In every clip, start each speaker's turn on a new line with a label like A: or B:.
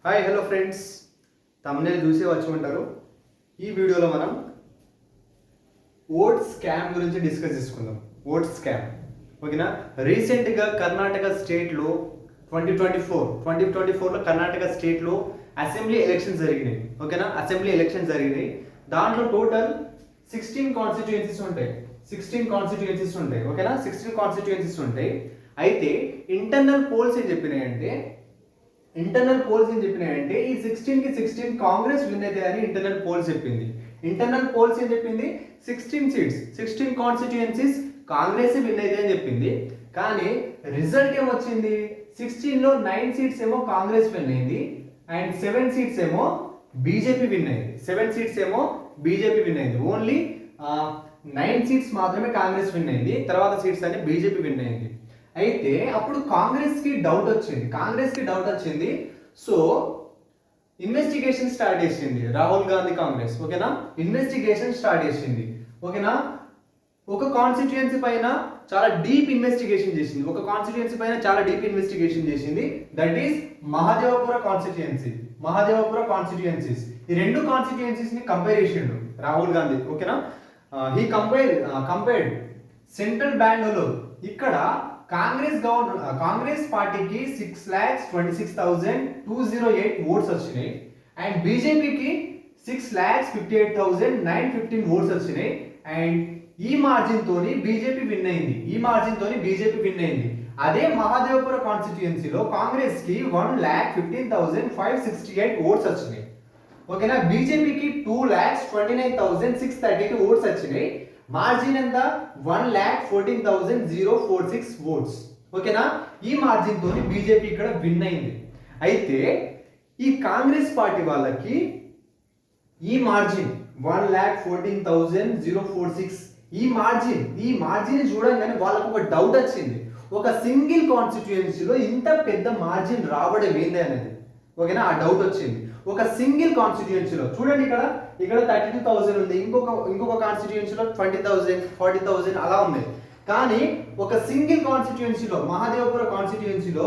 A: Hi hello friends, thumbnail చూసే వచ్చి ఉంటారు. ఈ వీడియోలో మనం ఓట్ స్కామ్ గురించి డిస్కస్ చేసుకుందాం. ఓట్ స్కామ్ ఓకేనా. రీసెంట్గా కర్ణాటక స్టేట్లో 2024లో కర్ణాటక స్టేట్లో అసెంబ్లీ ఎలక్షన్స్ జరిగినాయి. ఓకేనా, అసెంబ్లీ ఎలక్షన్స్ జరిగినాయి. దాంట్లో టోటల్ 16 కాన్స్టిట్యుయెన్సీస్ ఉంటాయి. 16 కాన్స్టిట్యుయెన్సీస్ ఉంటాయి. ఓకేనా, 16 కాన్స్టిట్యుయెన్సీస్ ఉంటాయి. అయితే ఇంటర్నల్ పోల్స్ ఏం చెప్పినాయంటే ఈ 16 కాంగ్రెస్ విన్ అయితే అని ఇంటర్నల్ పోల్స్ చెప్పింది. ఇంటర్నల్ పోల్స్ ఏం చెప్పింది? 16 కాన్స్టిట్యుయెన్సీస్ కాంగ్రెస్ విన్ అయితే అని చెప్పింది. కానీ రిజల్ట్ ఏమొచ్చింది? 16లో 9 సీట్స్ ఏమో కాంగ్రెస్ విన్ అయింది అండ్ 7 సీట్స్ ఏమో బీజేపీ విన్ అయింది. ఓన్లీ 9 సీట్స్ మాత్రమే కాంగ్రెస్ విన్ అయింది. తర్వాత సీట్స్ అన్ని బీజేపీ విన్ అయింది. అయితే అప్పుడు కాంగ్రెస్ కి డౌట్ వచ్చింది. సో ఇన్వెస్టిగేషన్ స్టార్ట్ చేసింది రాహుల్ గాంధీ కాంగ్రెస్. ఓకేనా, ఇన్వెస్టిగేషన్ స్టార్ట్ చేసింది. ఓకేనా, ఒక కాన్స్టిట్యుయెన్సీ పైన చాలా డీప్ ఇన్వెస్టిగేషన్ చేసింది. That is Mahadevapura constituencies. ఈ రెండు కాన్స్టిట్యుయెన్సీస్ ని కంపేర్ చేసిండు రాహుల్ గాంధీ. ఓకేనా, హీ కంపేర్డ్ సెంట్రల్ బెంగళూరు. ఇక్కడ కాంగ్రెస్ పార్టీకి 6,26,208 ఓట్స్ వచ్చినాయి అండ్ బీజేపీకి 6,58,915 ఓట్స్ వచ్చినాయి అండ్ ఈ మార్జిన్ తోని బీజేపీ విన్ అయింది. అదే మహాదేవపుర కాన్స్టిట్యుయెన్సీలో కాంగ్రెస్ కి 1,15,568 ఓట్స్ వచ్చినాయి. ఓకేనా, బీజేపీకి 2,29,632 ఓట్స్ వచ్చినాయి. మార్జిన్ ఎంత? 1,14,046 ఓట్స్. ఓకేనా, ఈ మార్జిన్ తోని బీజేపీ ఇక్కడ విన్ అయింది. అయితే ఈ కాంగ్రెస్ పార్టీ వాళ్ళకి ఈ మార్జిన్ 1,14,046 ఈ మార్జిన్ చూడంగానే వాళ్ళకు ఒక డౌట్ వచ్చింది. ఒక సింగిల్ కాన్స్టిట్యుయెన్సీలో ఇంత పెద్ద మార్జిన్ రావడం ఏంది అనేది. ఓకేనా, ఆ డౌట్ వచ్చింది. ఒక సింగిల్ కాన్స్టిట్యుయెన్సీలో చూడండి, ఇక్కడ 32,000 ఉంది, ఇంకొక కాన్స్టిట్యుయెన్సీలో 20,000 40,000 అలా ఉన్నాయి. కానీ ఒక సింగిల్ కాన్స్టిట్యుయెన్సీలో మహాదేవపుర కాన్స్టిట్యుయెన్సీలో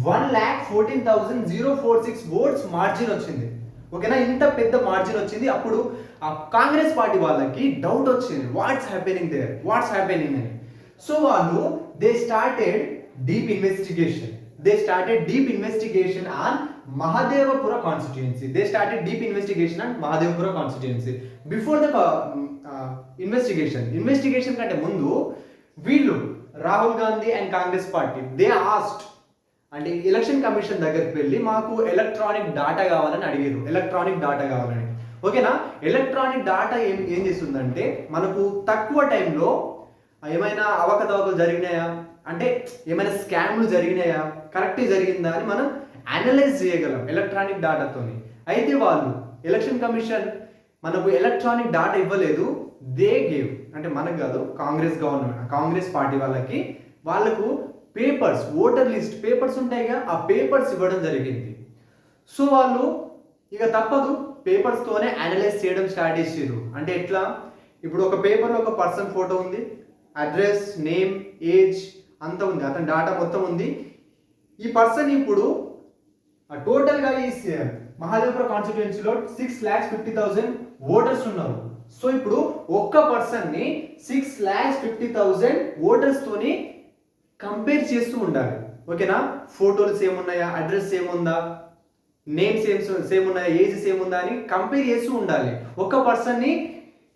A: 1,14,046 ఓట్స్ మార్జిన్ వచ్చింది. ఓకేనా, ఇంత పెద్ద మార్జిన్ వచ్చింది. అప్పుడు ఆ కాంగ్రెస్ పార్టీ వాళ్ళకి డౌట్ వచ్చింది, వాట్స్ హ్యాపెనింగ్ అని. సో వాళ్ళు they started deep investigation on Mahadevapura constituency. Before the investigation కంటే ముందు వీళ్ళు Rahul Gandhi and Congress party they asked అంటే ఎలక్షన్ కమిషన్ దగ్గరికి వెళ్ళి మాకు ఎలక్ట్రానిక్ డాటా కావాలని అడిగారు. ఓకేనా, ఎలక్ట్రానిక్ డాటా ఏం చేస్తుందంటే మనకు తక్కువ టైంలో ఏమైనా అవకతవకలు జరిగినాయా, అంటే ఏమైనా స్కామ్లు జరిగినాయా, కరెక్ట్ జరిగిందా అని మనం అనలైజ్ చేయగలం ఎలక్ట్రానిక్ డాటాతోని. అయితే వాళ్ళు ఎలక్షన్ కమిషన్ మనకు ఎలక్ట్రానిక్ డాటా ఇవ్వలేదు. దే గేవ్ అంటే మనకు కాదు, కాంగ్రెస్ పార్టీ వాళ్ళకు పేపర్స్, ఓటర్ లిస్ట్ పేపర్స్ ఉంటాయిగా, ఆ పేపర్స్ ఇవ్వడం జరిగింది. సో వాళ్ళు ఇక తప్పదు, పేపర్స్ తోనే అనలైజ్ చేయడం స్టార్ట్ చేసారు. అంటే ఎట్లా? ఇప్పుడు ఒక పేపర్లో ఒక పర్సన్ ఫోటో ఉంది, అడ్రస్, నేమ్, ఏజ్ అంతా ఉంది, అతని డాటా మొత్తం ఉంది. ఈ పర్సన్ ఇప్పుడు టోటల్ గా ఈ మహాదేవపుర కాన్స్టిట్యుయెన్సీలో 6,50,000 ఓటర్స్ ఉన్నారు. సో ఇప్పుడు ఒక్క పర్సన్ ని 6,50,000 ఓటర్స్ తోని కంపేర్ చేస్తూ ఉండాలి. ఓకేనా, ఫోటోలు సేమ్ ఉన్నాయా, అడ్రస్ సేమ్ ఉందా, నేమ్ సేమ్ ఉన్నాయా, ఏజ్ సేమ్ ఉందా అని కంపేర్ చేస్తూ ఉండాలి. ఒక్క పర్సన్ ని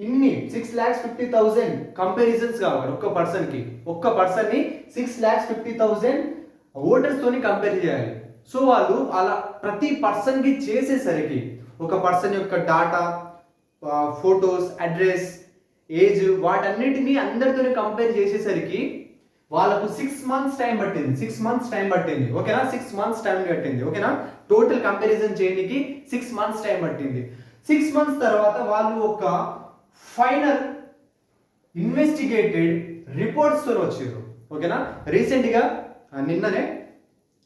A: ఇన్ని 6,50,000 కంపారిజన్స్ కావాలి. ఒక్క పర్సన్ ని 6,50,000 ఓటర్స్ తోని కంపేర్ చేయాలి. సో వాళ్ళు అలా ప్రతి పర్సన్ కి చేసేసరికి ఒక పర్సన్ యొక్క డాటా, ఫోటోస్, అడ్రస్, ఏజ్ వాటన్నిటిని అందరితో కంపేర్ చేసేసరికి వాళ్ళకు 6 months టైం పట్టింది. ఓకేనా, 6 months టైం పట్టింది. ఓకేనా, టోటల్ కంపారిజన్ చేయడానికి 6 months టైం పట్టింది. 6 months తర్వాత వాళ్ళు ఒక ఫైనల్ ఇన్వెస్టిగేటెడ్ రిపోర్ట్స్ తో వచ్చారు. ఓకేనా, రీసెంట్ గా నిన్ననే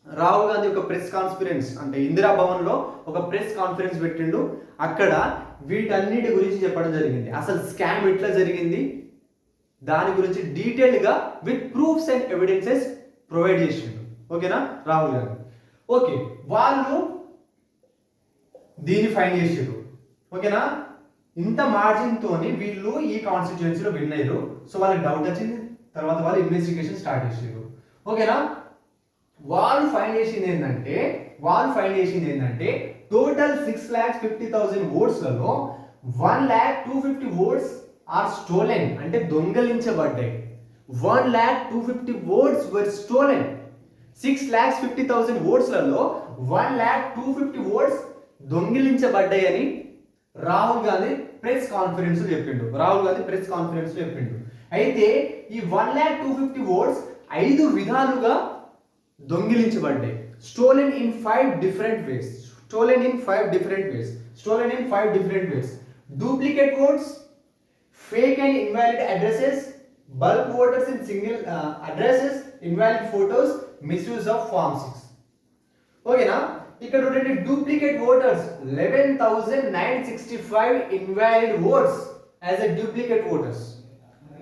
A: రాహుల్ గాంధీ ఒక ప్రెస్ కాన్ఫరెన్స్ అంటే ఇందిరా భవన్ లో ఒక ప్రెస్ కాన్ఫరెన్స్ పెట్టిండు. అక్కడ వీటన్నిటి గురించి చెప్పడం జరిగింది. అసలు స్కామ్ ఎట్లా జరిగింది దాని గురించి డీటెయిల్డ్ గా with proofs and evidences provide చేసిండు. ఓకేనా, రాహుల్ గాంధీ. ఓకే, వాళ్ళు దీన్ని ఫైండ్ చేసారు. ఓకేనా, ఇంత మార్జిన్ తోని వీళ్ళు ఈ కాన్స్టిట్యుయెన్సీలో విన్ అయ్యారు. సో వాళ్ళకి డౌట్ వచ్చింది, తర్వాత వాళ్ళు ఇన్వెస్టిగేషన్ స్టార్ట్ చేసారు. ఓకేనా, వాళ్ళు ఫైండ్ చేసింది ఏంటంటే టోటల్ 6,50,000 ఓట్స్లలో 1,02,50 ఓట్స్ ఆర్ స్టోలెన్, అంటే దొంగలించబడ్డాయి. 1,02,50 ఓట్స్ వర్ స్టోలెన్. 6,50,000 ఓట్స్లలో 1,02,50 ఓట్స్ దొంగిలించబడ్డాయని రాహుల్ గాంధీ ప్రెస్ కాన్ఫరెన్స్ చెప్పిండు. అయితే ఈ 1,02,50 ఓట్స్ 5 విధాలుగా దొంగిలించబడ్డాయి. Stolen in 5 different ways. Duplicate votes, fake and invalid addresses, bulk voters in single addresses, invalid photos, misuse of Form 6. ఓకేనా, ఇక్కడ చూడండి, duplicate voters 11,965 invalid oats as a duplicate voters.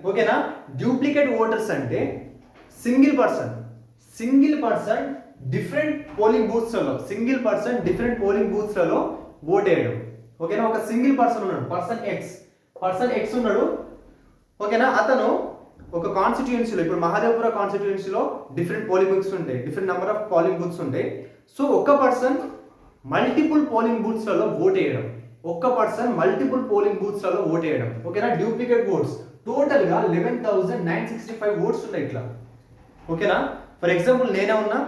A: ఓకేనా, డూప్లికేట్ ఓటర్స్ అంటే single person different polling booths లలో vote వేయడం. ఓకేనా, ఒక single person ఉన్నాడు, పర్సన్ ఎక్స్ ఉన్నాడు. ఓకేనా, అతను ఒక కాన్స్టిట్యుయెన్సీలో, ఇప్పుడు మహాదేవపుర కాన్స్టిట్యుయెన్సీలో డిఫరెంట్ పోలింగ్ బూత్స్ ఉంటాయి, different number of polling booths ఉంటాయి. సో ఒక్క పర్సన్ మల్టిపుల్ పోలింగ్ బూత్స్లలో ఓట్ వేయడం. ఓకేనా, డూప్లికేట్ ఓట్స్ టోటల్గా 11,965 ఓట్స్ ఉన్నాయి ఇట్లా. ఓకేనా, ఫర్ ఎగ్జాంపుల్ నేనే ఉన్నా,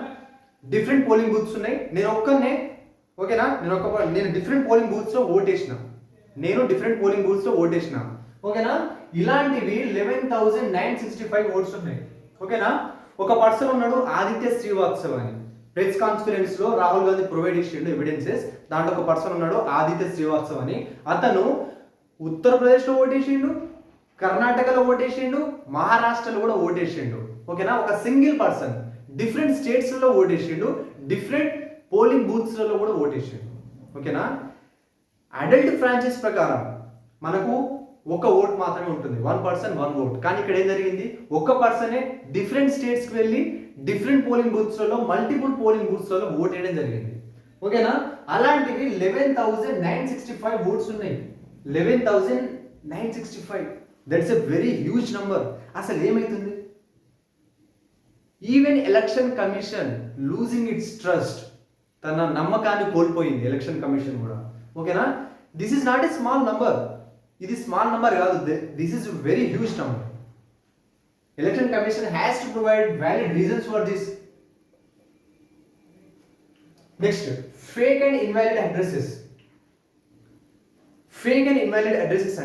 A: డిఫరెంట్ పోలింగ్ బూత్స్ ఉన్నాయి, నేను ఒక్కనే. ఓకేనా, నేను డిఫరెంట్ పోలింగ్ బూత్స్లో ఓటేసిన. ఓకేనా, ఇలాంటివి 11,965 ఓట్స్ ఉన్నాయి. ఓకేనా, ఒక పర్సన్ ఉన్నాడు ఆదిత్య శ్రీవాత్సవ్ అని. ప్రెస్ కాన్ఫరెన్స్ లో రాహుల్ గాంధీ ప్రొవైడ్ చేసిండు ఎవిడెన్సెస్. దాంట్లో ఒక పర్సన్ ఉన్నాడు ఆదిత్య శ్రీవాత్సవ్ అని. అతను ఉత్తరప్రదేశ్లో ఓటేసిండు, కర్ణాటకలో ఓటేసిండు, మహారాష్ట్రలో కూడా ఓటేసిండు. ఓకేనా, ఒక సింగిల్ పర్సన్ డిఫరెంట్ స్టేట్స్లో ఓటేసిండు, డిఫరెంట్ పోలింగ్ బూత్స్లలో కూడా ఓటేసిండు. ఓకేనా, అడల్ట్ ఫ్రాంచైజ్ ప్రకారం మనకు ఒక ఓట్ మాత్రమే ఉంటుంది, 1 person 1 vote. కానీ ఇక్కడ ఏం జరిగింది, ఒక పర్సనే డిఫరెంట్ స్టేట్స్కి వెళ్ళి డిఫరెంట్ పోలింగ్ బూత్స్లలో, మల్టిపుల్ పోలింగ్ బూత్స్లలో ఓట్ వేయడం జరిగింది. ఓకేనా, అలాంటివి 11,965 ఓట్స్ ఉన్నాయి. 11,965, that's a very huge number. అసలు ఏమైతుంది? Even election commission losing its trust, తన నమ్మకాన్ని కోల్పోయింది ఎలక్షన్ కమిషన్ కూడా. ఓకేనా, this is not a small number. ఇది స్మాల్ నంబర్ కాదు, this is very huge number. Election commission has to provide valid reasons for this. Next, fake and invalid addresses.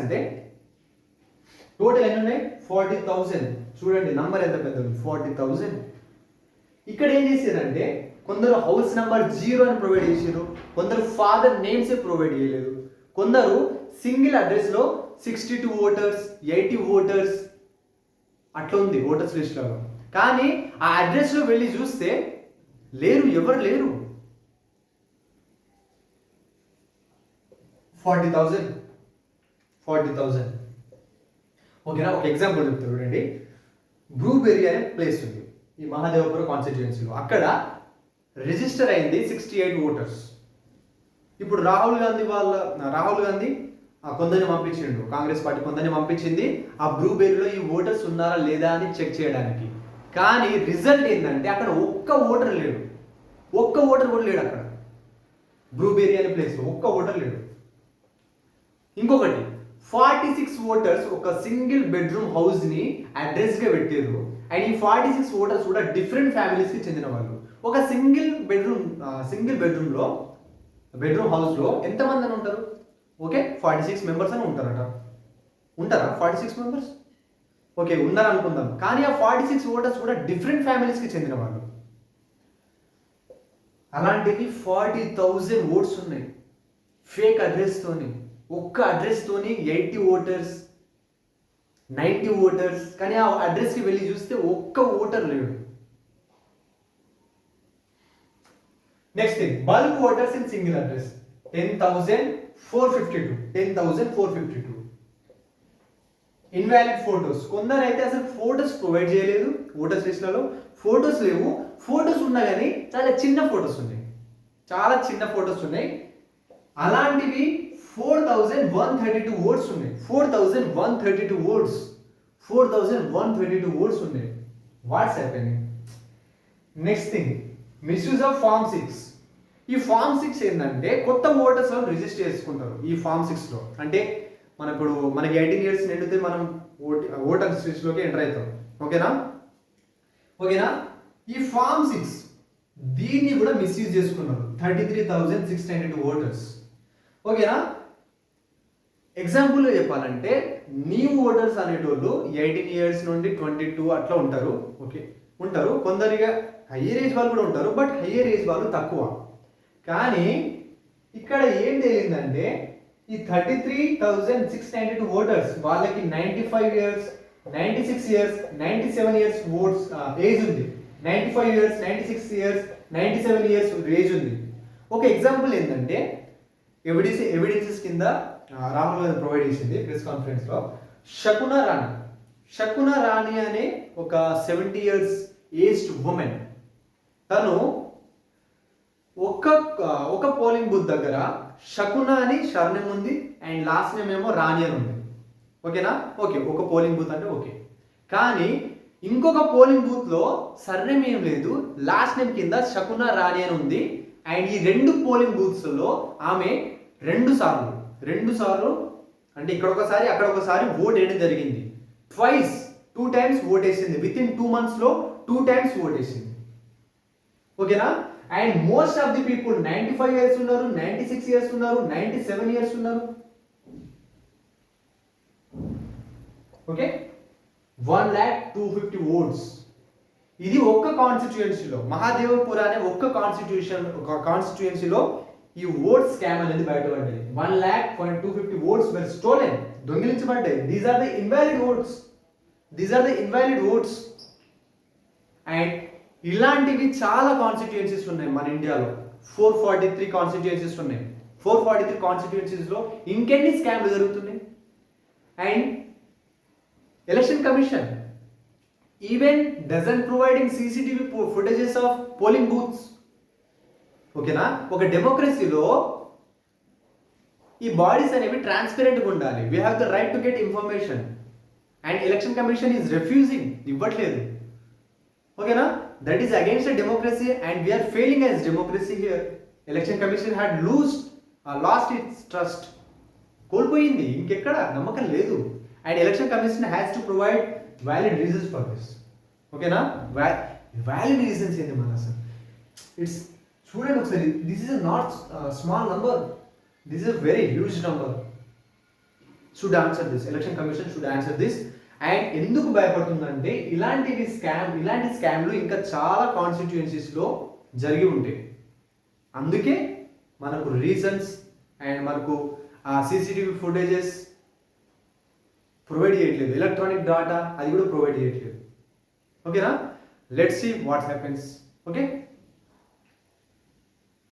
A: అంటే total ఎన్ని ఉన్నాయి? 40,000. చూడండి నంబర్ ఎంత పెద్దది, 40,000. ఇక్కడ ఏం చేశారంటే కొందరు హౌస్ నెంబర్ 0 అని ప్రొవైడ్ చేశారు, కొందరు ఫాదర్ నేమ్స్ ప్రొవైడ్ చేయలేదు, కొందరు సింగిల్ అడ్రస్ లో 62 ఓటర్స్, 80 ఓటర్స్ అట్లా ఉంది ఓటర్స్ లిస్ట్ లో. కానీ ఆ అడ్రస్ లో వెళ్ళి చూస్తే ఎవరు లేరు. 40,000. ఓకేనా, ఒక ఎగ్జాంపుల్ చెప్తారు చూడండి. బ్లూబెర్రీ అనే ప్లేస్ ఉంది ఈ మహాదేవపుర కాన్స్టిట్యుయెన్సీలో. అక్కడ రిజిస్టర్ అయింది 68 ఓటర్స్. ఇప్పుడు రాహుల్ గాంధీ కొందరిని పంపించిండు, కాంగ్రెస్ పార్టీ కొందరిని పంపించింది ఆ బ్లూబెర్రీలో ఈ ఓటర్స్ ఉన్నారా లేదా అని చెక్ చేయడానికి. కానీ రిజల్ట్ ఏంటంటే అక్కడ ఒక్క ఓటర్ కూడా లేడు అక్కడ బ్లూబెర్రీ అనే ప్లేస్లో ఒక్క ఓటర్ లేడు. ఇంకొకటి 46 ఓటర్స్ ఒక సింగిల్ బెడ్రూమ్ హౌస్ ని అడ్రస్ గా పెట్టారు. అండ్ ఈ 46 ఓటర్స్ కూడా డిఫరెంట్ ఫ్యామిలీస్ కి చెందిన వాళ్ళు. ఒక సింగిల్ బెడ్రూమ్ హౌస్ లో ఎంతమంది అని ఉంటారు? ఓకే, 46 మెంబర్స్ అని ఉంటారా 46 మెంబర్స్? ఓకే, ఉన్నారు అనుకుందాం. కానీ ఆ 46 ఓటర్స్ కూడా డిఫరెంట్ ఫ్యామిలీస్ కి చెందిన వాళ్ళు. అలాంటివి 40,000 ఓట్స్ ఉన్నాయి ఫేక్ అడ్రస్ తోని. ఒక్క అడ్రస్ తోని 80 ఓటర్స్, 90 ఓటర్స్. కానీ ఆ అడ్రస్ కి వెళ్ళి చూస్తే ఒక్క ఓటర్ లేడు. Next thing, bulk voters in single address 10,452. Invalid photos, కొందరు అయితే అసలు ఫోటోస్ ప్రొవైడ్ చేయలేదు ఓటర్స్ లిస్ట్లలో. ఫోటోస్ లేవు, ఫోటోస్ ఉన్నా కానీ చాలా చిన్న ఫోటోస్ ఉన్నాయి. అలాంటివి 4132 ఓట్స్ ఉన్నాయి. 4132 ఓట్స్ ఉన్నాయి. What's happening? Next thing, misuse of form 6. ఈ ఫార్మ్ 6 ఏంటంటే కొత్త ఓటర్స్ రిజిస్టర్ చేసుకుంటారు ఈ ఫార్మ్ 6లో. అంటే మనకి 18 years నిండితే మనం ఓటర్స్ లిస్ట్లోకి ఎంటర్ అవుతాం. ఓకేనా? ఈ ఫార్మ్ 6 దీన్ని కూడా మిస్యూజ్ చేసుకున్నారు 33,692 ఓటర్స్. ఓకేనా? ఎగ్జాంపుల్గా చెప్పాలంటే న్యూ ఓటర్స్ అనేటోళ్ళు 18 years నుండి 22 అట్లా ఉంటారు. ఉంటారు. కొందరిగా హయ్యర్ ఏజ్ వాళ్ళు కూడా ఉంటారు, బట్ హయ్యర్ ఏజ్ వాళ్ళు తక్కువ. కానీ ఇక్కడ ఏం తెలియదంటే ఈ 33,692 ఓటర్స్ వాళ్ళకి 95 years, 96 years, 97 years oats age ఉంది. 95 years, 96 years, 97 years ఏజ్ ఉంది. ఒక ఎగ్జాంపుల్ ఏంటంటే ఎవిడెన్సెస్ కింద రాహుల్ గాంధీ ప్రొవైడ్ చేసింది ప్రెస్ కాన్ఫరెన్స్లో. షకునా రాణి అనే ఒక 70 years ఏజ్డ్ ఉమెన్, తను ఒక పోలింగ్ బూత్ దగ్గర షకునా అని సర్నేమ్ ఉంది అండ్ లాస్ట్ నేమ్ ఏమో రాణి అని ఉంది. ఓకేనా? ఒక పోలింగ్ బూత్ అంటే ఓకే. కానీ ఇంకొక పోలింగ్ బూత్ లో సర్నేమ్ ఏం లేదు, లాస్ట్ నేమ్ కింద షకునా రాణి అని ఉంది. అండ్ ఈ 2 పోలింగ్ బూత్స్ లో ఆమె 2 సార్లు అంటే ఇక్కడ ఒకసారి అక్కడ ఒకసారి ఓట్ వేయడం జరిగింది. 2 times ఓట్ వేసింది. విత్ ఇన్ 2 months లో 2 times ఓట్ వేసింది. ఓకేనా? And most of the people 95 years ఉన్నారు, 96 years ఉన్నారు, 97 years ఉన్నారు. Okay, 1,02,50 votes. ఇది ఒక్క కాన్స్టిట్యుయెన్సీలో, మహాదేవపుర అనే ఒక్క కాన్స్టిట్యుయెన్సీలో ఈ ఓట్ స్కామ్ అనేది బయటపడ్డాయి. 1,02,50 ఓట్స్ వర్ స్టోలెన్, దొంగిలించబడ్డాయి. These are the invalid votes. And ఇలాంటివి చాలా కాన్స్టిట్యుయెన్సీస్ ఉన్నాయి మన ఇండియాలో. 443 కాన్స్టిట్యుయెన్సీస్ ఉన్నాయి. 443 కాన్స్టిట్యుయెన్సీస్లో ఇంకెన్ని స్కామ్లు జరుగుతున్నాయి. And election commission even doesn't providing CCTV footages of polling booths. ఓకేనా? ఒక డెమోక్రసీలో ఈ బాడీస్ అనేవి ట్రాన్స్పరెంట్గా ఉండాలి. We have the right to get information and election commission is refusing, ఇవ్వట్లేదు. ఓకేనా? That is against democracy and we are failing as democracy here. Election commission had lost its trust, కోల్పోయింది. ఇంకెక్కడ నమ్మకం లేదు. And election commission has to provide valid reasons for this. ఓకేనా? Valid reasons ఏంటి మన అసలు? ఇట్స్ చూడండి ఒకసారి, this is not small number, this is very huge number. Should answer this, election commission should answer this. And ఎందుకు భయపడుతుందంటే ఇలాంటి స్కామ్లు ఇంకా చాలా కాన్స్టిట్యుయెన్సీస్లో జరిగి ఉంటాయి. అందుకే మనకు రీజన్స్ అండ్ మనకు CCTV ఫుటేజెస్ ప్రొవైడ్ చేయట్లేదు. ఎలక్ట్రానిక్ డాటా అది కూడా ప్రొవైడ్ చేయట్లేదు. ఓకేనా? Let's see what happens. Okay.